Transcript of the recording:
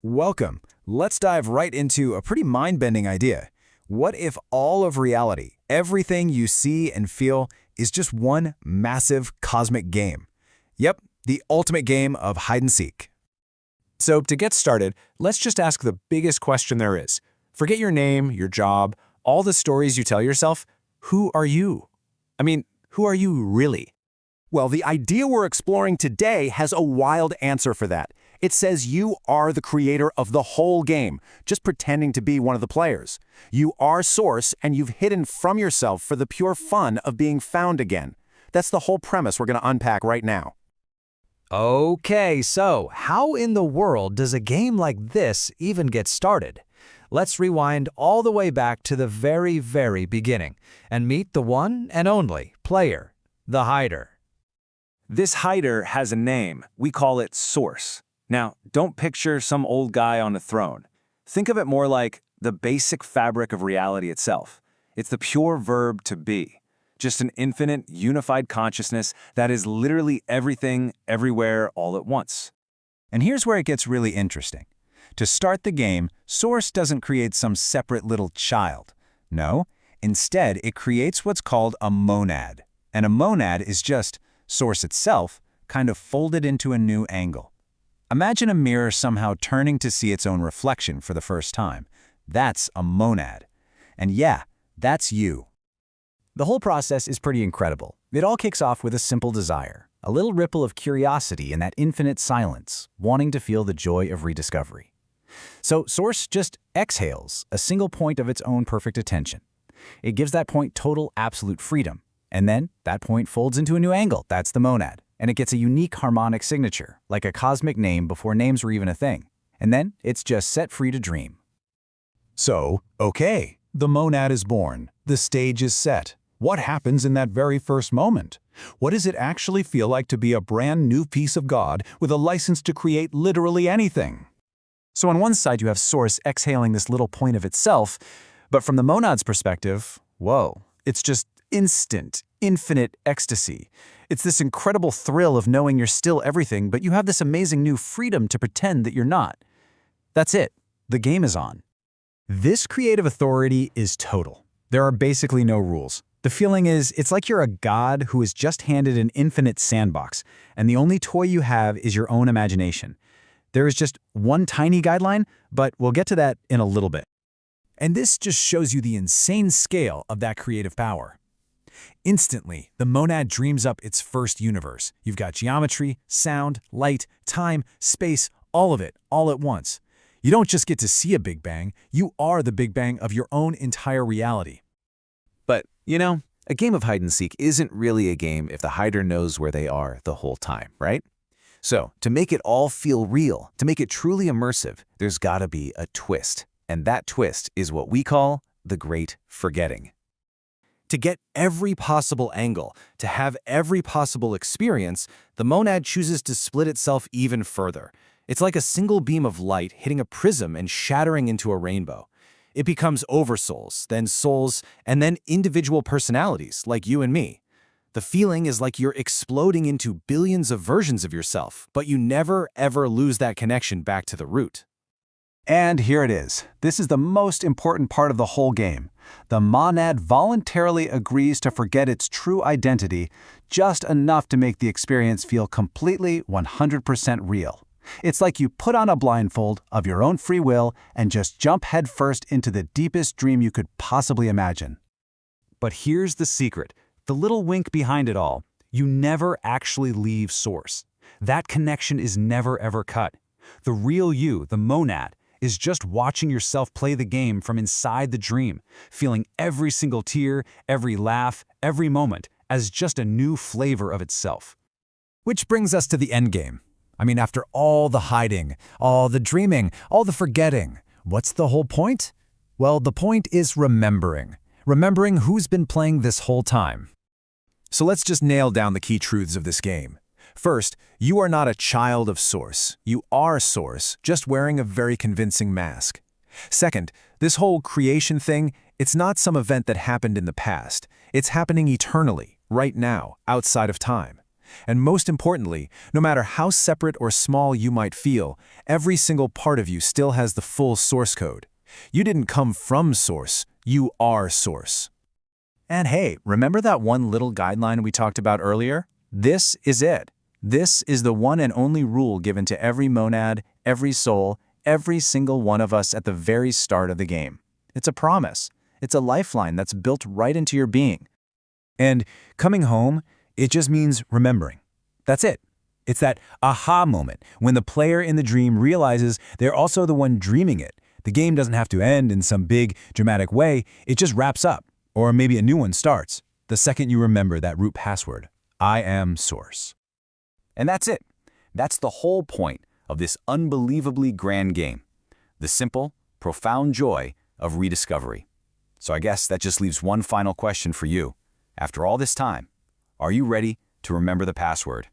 Welcome. Let's dive right into a pretty mind-bending idea. What if all of reality, everything you see and feel, is just one massive cosmic game? Yep, the ultimate game of hide and seek. So to get started, let's just ask the biggest question there is. Forget your name, your job, all the stories you tell yourself. Who are you? I mean, who are you really? Well, the idea we're exploring today has a wild answer for that. It says you are the creator of the whole game, just pretending to be one of the players. You are Source, and you've hidden from yourself for the pure fun of being found again. That's the whole premise we're going to unpack right now. Okay, so how in the world does a game like this even get started? Let's rewind all the way back to the very beginning and meet the one and only player, the hider. This hider has a name. We call it Source. Now, don't picture some old guy on a throne. Think of it more like the basic fabric of reality itself. It's the pure verb to be. Just an infinite, unified consciousness that is literally everything, everywhere, all at once. And here's where it gets really interesting. To start the game, Source doesn't create some separate little child. No, instead it creates what's called a monad. And a monad is just Source itself, kind of folded into a new angle. Imagine a mirror somehow turning to see its own reflection for the first time. That's a monad. And yeah, that's you. The whole process is pretty incredible. It all kicks off with a simple desire, a little ripple of curiosity in that infinite silence, wanting to feel the joy of rediscovery. So Source just exhales a single point of its own perfect attention. It gives that point total absolute freedom. And then that point folds into a new angle. That's the monad. And it gets a unique harmonic signature, like a cosmic name before names were even a thing. And then it's just set free to dream. So, okay, the monad is born. The stage is set. What happens in that very first moment? What does it actually feel like to be a brand new piece of God with a license to create literally anything? So on one side, you have Source exhaling this little point of itself, but from the monad's perspective, whoa, it's just instant, infinite ecstasy. It's this incredible thrill of knowing you're still everything, but you have this amazing new freedom to pretend that you're not. That's it. The game is on. This creative authority is total. There are basically no rules. The feeling is, it's like you're a god who is just handed an infinite sandbox, and the only toy you have is your own imagination. There is just one tiny guideline, but we'll get to that in a little bit. And this just shows you the insane scale of that creative power. Instantly, the monad dreams up its first universe. You've got geometry, sound, light, time, space, all of it, all at once. You don't just get to see a Big Bang, you are the Big Bang of your own entire reality. But, you know, a game of hide and seek isn't really a game if the hider knows where they are the whole time, right? So, to make it all feel real, to make it truly immersive, there's gotta be a twist. And that twist is what we call the great forgetting. To get every possible angle, to have every possible experience, the monad chooses to split itself even further. It's like a single beam of light hitting a prism and shattering into a rainbow. It becomes oversouls, then souls, and then individual personalities like you and me. The feeling is like you're exploding into billions of versions of yourself, but you never ever lose that connection back to the root. And here it is. This is the most important part of the whole game. The monad voluntarily agrees to forget its true identity, just enough to make the experience feel completely 100% real. It's like you put on a blindfold of your own free will and just jump headfirst into the deepest dream you could possibly imagine. But here's the secret, the little wink behind it all. You never actually leave Source. That connection is never ever cut. The real you, the monad, is just watching yourself play the game from inside the dream, feeling every single tear, every laugh, every moment as just a new flavor of itself. Which brings us to the end game. I mean, after all the hiding, all the dreaming, all the forgetting, what's the whole point? Well, the point is remembering. Remembering who's been playing this whole time. So let's just nail down the key truths of this game. First, you are not a child of Source. You are Source, just wearing a very convincing mask. Second, this whole creation thing, it's not some event that happened in the past. It's happening eternally, right now, outside of time. And most importantly, no matter how separate or small you might feel, every single part of you still has the full source code. You didn't come from Source, you are Source. And hey, remember that one little guideline we talked about earlier? This is it. This is the one and only rule given to every monad, every soul, every single one of us at the very start of the game. It's a promise. It's a lifeline that's built right into your being. And coming home, it just means remembering. That's it. It's that aha moment when the player in the dream realizes they're also the one dreaming it. The game doesn't have to end in some big, dramatic way. It just wraps up. Or maybe a new one starts the second you remember that root password. I am Source. And that's it. That's the whole point of this unbelievably grand game. The simple, profound joy of rediscovery. So I guess that just leaves one final question for you. After all this time, are you ready to remember the password?